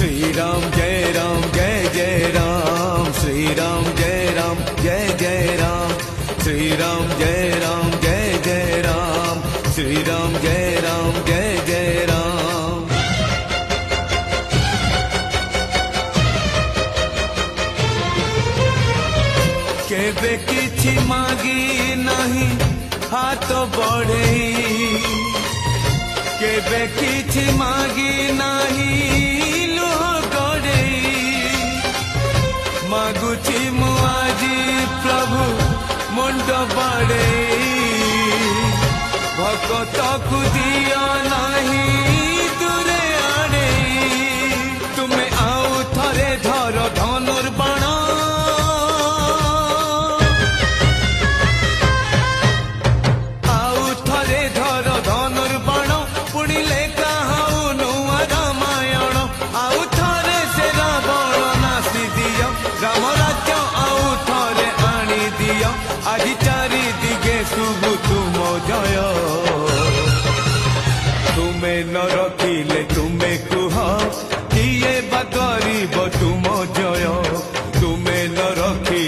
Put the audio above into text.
श्री राम जय जय राम, श्री राम जय जय राम, श्री राम जय जय राम, श्री राम जय जय राम। केबे किछि मागी नहीं हाथ बढ़े, केबे किछि मागी नहीं लुह गड़े, मागुची मु आजी प्रभु मुंड बड़े, भगत को दिया नहीं दूरे आड़े, तुम्हें आउ थरे धर धनुर्बाण, आउ थरे धर धनुर्बाण, पुणिले कहाऊ नुआ रामायण, आउ थरे से रावण नासी दियो, राम राज्य आउ थरे आनी दियो, आज चारि दिगे शुभु तुम जय, तुम्हें न रखिले तुम्हें कुह, किए बा गरीब तुम जय, तुम्हें न रखिले